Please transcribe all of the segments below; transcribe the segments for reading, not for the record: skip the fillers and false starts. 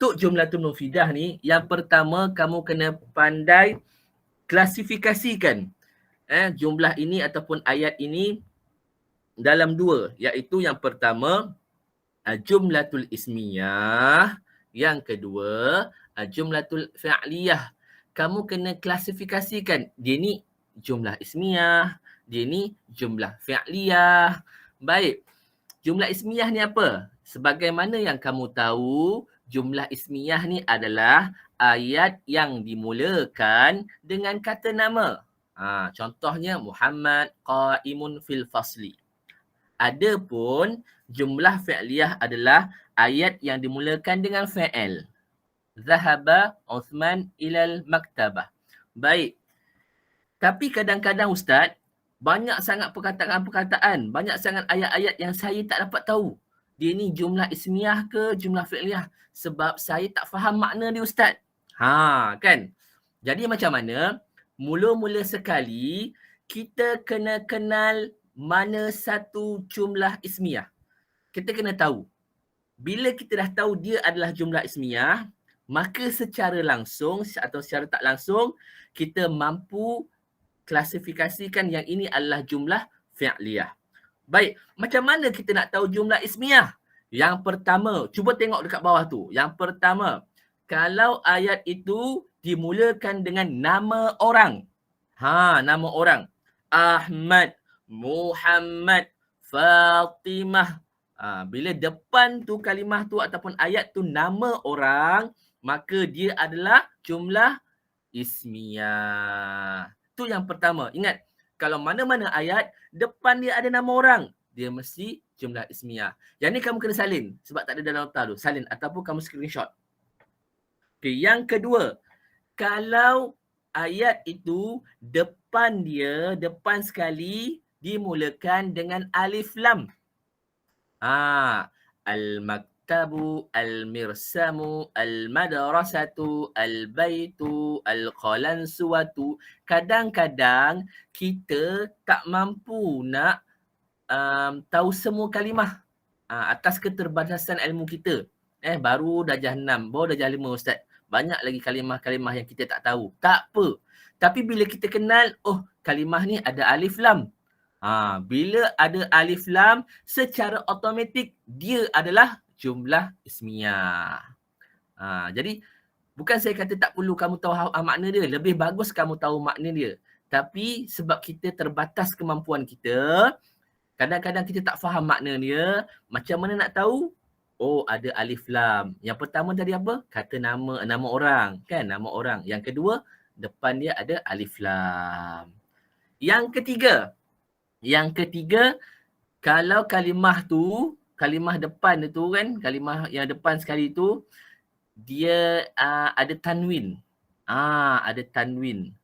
Untuk jumlatul mufidah ni, yang pertama kamu kena pandai klasifikasikan jumlah ini ataupun ayat ini dalam dua, iaitu yang pertama jumlatul ismiyah, yang kedua jumlatul fi'liyah. Kamu kena klasifikasikan, dia ni jumlah ismiyah, dia ni jumlah fi'liyah. Baik, jumlah ismiyah ni apa? Sebagaimana yang kamu tahu, jumlah ismiyah ni adalah ayat yang dimulakan dengan kata nama. Contohnya Muhammad qaimun fil fasli. Adapun jumlah fi'liyah adalah ayat yang dimulakan dengan fi'il. Zahaba Uthman ilal maktabah. Baik. Tapi kadang-kadang Ustaz, banyak sangat perkataan-perkataan, banyak sangat ayat-ayat yang saya tak dapat tahu. Dia ni jumlah ismiyah ke jumlah fi'liyah? Sebab saya tak faham makna dia Ustaz. Kan? Jadi macam mana? Mula-mula sekali, kita kena kenal mana satu jumlah ismiyah. Kita kena tahu. Bila kita dah tahu dia adalah jumlah ismiyah, maka secara langsung atau secara tak langsung, kita mampu klasifikasikan yang ini adalah jumlah fi'liyah. Baik, macam mana kita nak tahu jumlah ismiyah? Yang pertama, cuba tengok dekat bawah tu. Yang pertama, kalau ayat itu dimulakan dengan nama orang. Nama orang. Ahmad, Muhammad, Fatimah. Bila depan tu kalimah tu ataupun ayat tu nama orang, maka dia adalah jumlah ismiyah. Tu yang pertama. Ingat, kalau mana-mana ayat, depan dia ada nama orang, dia mesti jumlah ismiyah. Yang ni kamu kena salin. Sebab tak ada dalam nota tu. Salin ataupun kamu screenshot. Okay, yang kedua, kalau ayat itu depan sekali dimulakan dengan alif lam. Al-maktabu, al-mirsamu, al-madrasatu, al-baitu, al-qalansuwatu. Kadang-kadang kita tak mampu nak tahu semua kalimah atas keterbatasan ilmu kita. Baru darjah 6, baru darjah 5 Ustaz. Banyak lagi kalimah-kalimah yang kita tak tahu. Tak apa. Tapi bila kita kenal, kalimah ni ada alif lam. Bila ada alif lam, secara automatik dia adalah jumlah ismiyah. Jadi, bukan saya kata tak perlu kamu tahu makna dia. Lebih bagus kamu tahu makna dia. Tapi sebab kita terbatas kemampuan kita, kadang-kadang kita tak faham makna dia. Macam mana nak tahu? Ada alif lam. Yang pertama tadi apa? Kata nama orang. Kan? Nama orang. Yang kedua, depan dia ada alif lam. Yang ketiga, kalau kalimah depan itu kan, kalimah yang depan sekali tu, dia ada tanwin. Ada tanwin.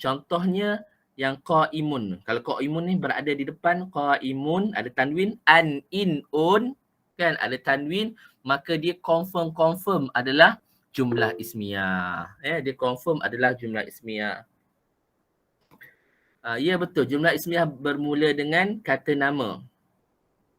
Contohnya yang qaimun. Kalau qaimun ni berada di depan, qaimun ada tanwin, an, in, un, kan ada tanwin, maka dia confirm adalah jumlah ismiyah. Dia confirm adalah jumlah ismiyah. Ya betul, jumlah ismiyah bermula dengan kata nama.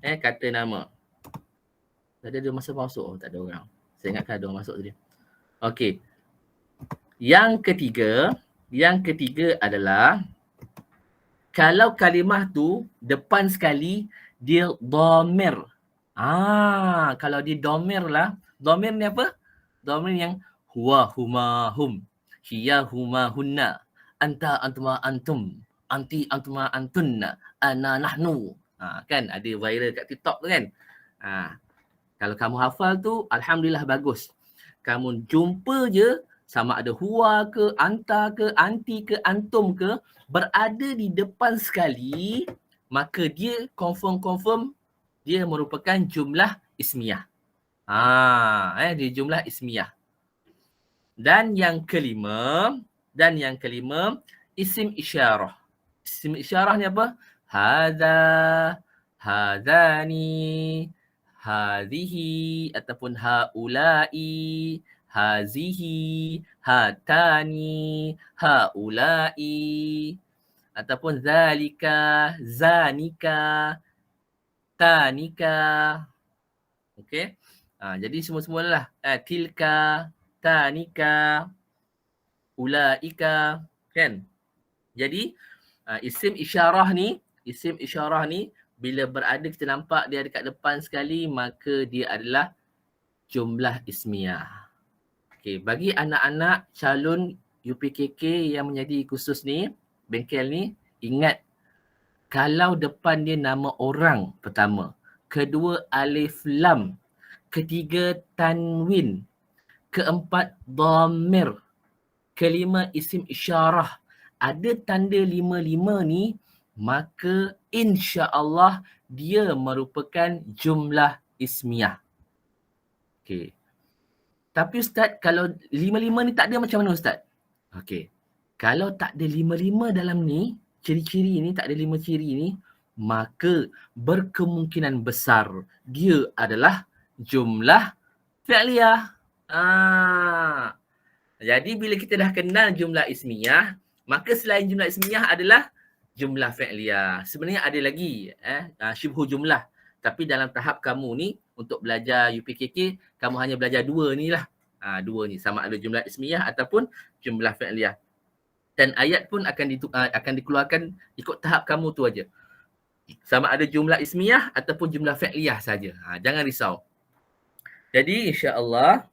Kata nama. Tadi ada masa masuk? Tak ada orang. Saya ingatkan ada orang masuk tadi. Okey. Yang ketiga adalah kalau kalimah tu depan sekali dia dhamir. Kalau dia dhamir lah. Dhamir ni apa? Dhamir yang huwa, huma, hum. Hiya, huma, hunna. Anta, antuma, antum. Anti, antuma, antunna. Ana, nahnu. Kan ada viral kat TikTok tu kan. Kalau kamu hafal tu, alhamdulillah bagus. Kamu jumpa je sama ada huwa ke, anta ke, anti ke, antum ke, berada di depan sekali, maka dia confirm dia merupakan jumlah ismiyah. Dia jumlah ismiyah. Dan yang kelima, isim isyarah. Isim isyarah ni apa? Hadha, hadhani, hadhihi ataupun haulai, hazihi, hatani, haulai ataupun zalika, zanika, tanika. Okey. Jadi semua-semualah. Tilka, tanika, ulaika, kan? Jadi isim isyarah ni bila berada kita nampak dia dekat depan sekali, maka dia adalah jumlah ismiyah. Okey, bagi anak-anak calon UPKK yang menjadi kursus ni, bengkel ni, ingat kalau depan dia nama orang pertama, kedua alif lam, ketiga tanwin, keempat dhamir, kelima isim isyarah, ada tanda 5-5 ni, maka insya-Allah dia merupakan jumlah ismiyah. Okey. Tapi Ustaz, kalau 5-5 ni tak ada macam mana Ustaz? Okey. Kalau tak ada 5-5 dalam ni, ciri-ciri ni, tak ada 5 ciri ni, maka berkemungkinan besar dia adalah jumlah fi'liyah. Jadi bila kita dah kenal jumlah ismiyah, maka selain jumlah ismiyah adalah jumlah fi'liyah. Sebenarnya ada lagi syibhu jumlah. Tapi dalam tahap kamu ni, untuk belajar UPKK, kamu hanya belajar dua ni lah. Dua ni, sama ada jumlah ismiyah ataupun jumlah fi'liyah. Dan ayat pun akan dikeluarkan ikut tahap kamu tu aja. Sama ada jumlah ismiyah ataupun jumlah fi'liyah saja. Jangan risau. Jadi insya-Allah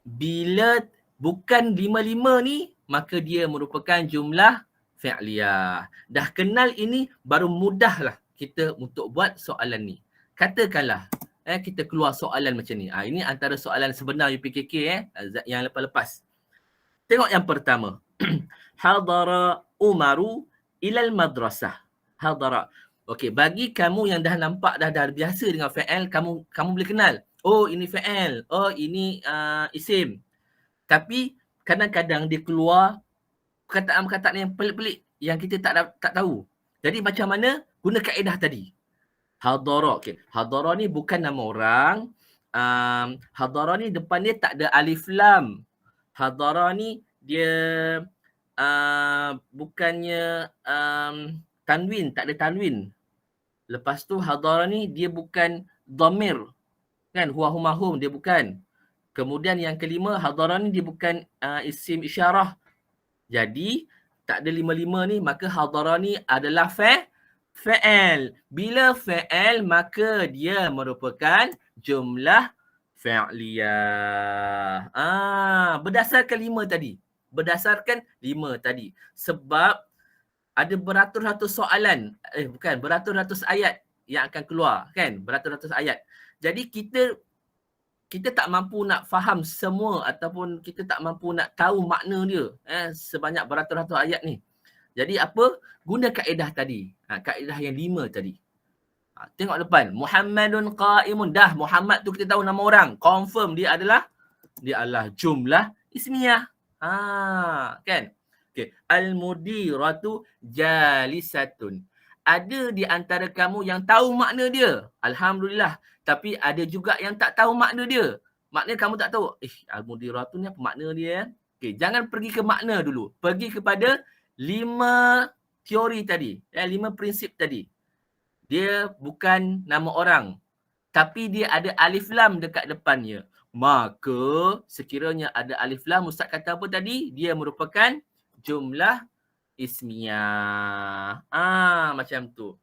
bila bukan 5-5 ni, maka dia merupakan jumlah fi'liyah. Dah kenal ini, baru mudahlah kita untuk buat soalan ni. Katakanlah kita keluar soalan macam ni. Ini antara soalan sebenar UPKK yang lepas-lepas. Tengok yang pertama. Hadara Umaru ilal madrasah. Hadara. Okey, bagi kamu yang dah nampak dah biasa dengan fi'il, kamu boleh kenal. Oh, ini fi'il. Oh, ini isim. Tapi kadang-kadang dia keluar perkataan-perkataan yang pelik-pelik yang kita tak tahu. Jadi macam mana? Guna kaedah tadi. Hadara. Okey, hadara ni bukan nama orang. Hadara ni depan dia tak ada alif lam. Hadara ni dia bukannya tanwin, tak ada tanwin. Lepas tu hadara ni dia bukan dhamir. Kan? Huwa huma hum, dia bukan. Kemudian yang kelima, hadara ni dia bukan isim isyarah. Jadi tak ada 5-5 ni, maka hadara ni adalah fi'il. Bila fi'il, maka dia merupakan jumlah fi'liyah. Berdasarkan 5 tadi. Sebab ada beratus-ratus soalan. Beratus-ratus ayat yang akan keluar. Kan? Beratus-ratus ayat. Jadi kita tak mampu nak faham semua ataupun kita tak mampu nak tahu makna dia sebanyak beratus-ratus ayat ni. Jadi apa? Guna kaedah tadi. Kaedah yang 5 tadi. Tengok depan. Muhammadun qa'imun. Dah, Muhammad tu kita tahu nama orang. Confirm dia adalah jumlah ismiyah. Kan? Okay. Al-mudiratu jalisatun. Ada di antara kamu yang tahu makna dia. Alhamdulillah. Tapi ada juga yang tak tahu makna dia. Maknanya kamu tak tahu. Al-mudiratu ni apa makna dia? Okay. Jangan pergi ke makna dulu. Pergi kepada 5 teori tadi. 5 prinsip tadi. Dia bukan nama orang. Tapi dia ada alif lam dekat depannya. Maka sekiranya ada alif lam, Ustaz kata apa tadi? Dia merupakan jumlah ismiyah. Macam tu.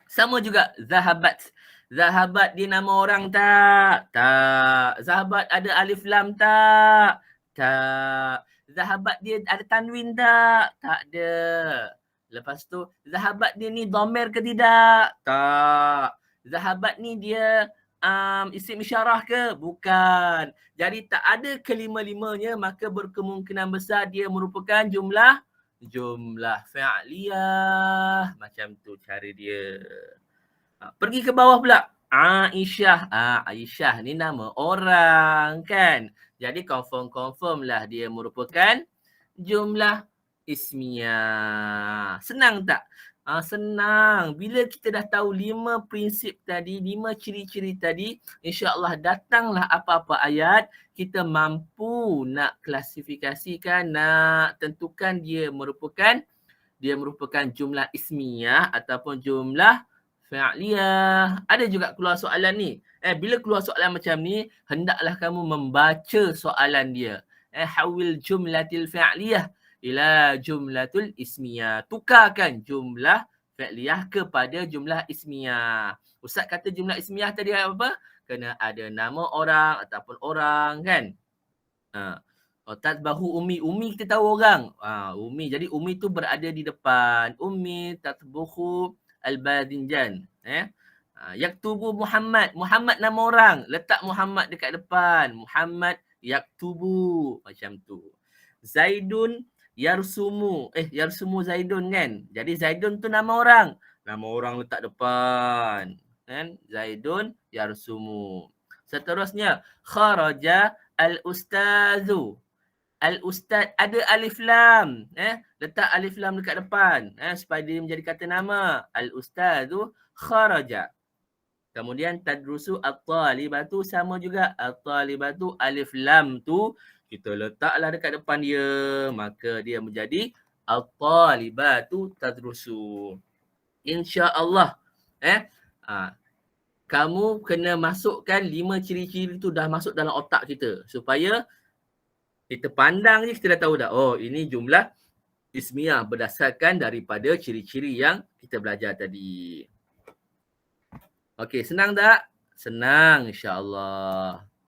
Sama juga zahabat. Zahabat dia nama orang tak? Tak. Zahabat ada alif lam tak? Tak. Zahabat dia ada tanwin tak? Tak ada. Lepas tu, zahabat dia ni dhamir ke tidak? Tak. Zahabat ni dia isim isyarah ke? Bukan. Jadi tak ada kelima-limanya, maka berkemungkinan besar dia merupakan jumlah fi'liyah. Macam tu cara dia. Pergi ke bawah pula. Aisyah. Aisyah ni nama orang kan. Jadi confirm lah dia merupakan jumlah ismiyah. Senang tak? Senang. Bila kita dah tahu 5 prinsip tadi, 5 ciri-ciri tadi, insya-Allah datanglah apa-apa ayat, kita mampu nak klasifikasikan, nak tentukan dia merupakan jumlah ismiyah ataupun jumlah fi'liyah. Ada juga keluar soalan ni. Bila keluar soalan macam ni, hendaklah kamu membaca soalan dia. Hawil jumlatil fi'liyah ila jumlatul ismiyah. Tukarkan jumlah fi'liyah kepada jumlah ismiyah. Ustaz kata jumlah ismiyah tadi apa? Kena ada nama orang ataupun orang kan. Tatbahu ummi. Ummi kita tahu orang. Ummi. Jadi ummi tu berada di depan. Ummi tatbuhu al-badinjan. Yaktubu Muhammad. Muhammad nama orang. Letak Muhammad dekat depan. Muhammad yaktubu. Macam tu. Zaidun yarsumu. Yarsumu Zaidun kan. Jadi Zaidun tu nama orang. Nama orang letak depan. Kan? Zaidun yarsumu. Seterusnya. Kharaja al-ustazu. Al-ustaz ada alif lam. Letak alif lam dekat depan. Supaya dia menjadi kata nama. Al-ustazu kharaja. Kemudian tadrusu at-talibatu sama juga. At-talibatu alif lam tu kita letaklah dekat depan dia. Maka dia menjadi at-talibatu tadrusu. InsyaAllah. Kamu kena masukkan 5 ciri-ciri tu dah masuk dalam otak kita. Supaya kita pandang je kita dah tahu dah. Oh, ini jumlah ismiyah berdasarkan daripada ciri-ciri yang kita belajar tadi. Okey, senang tak? Senang insya-Allah.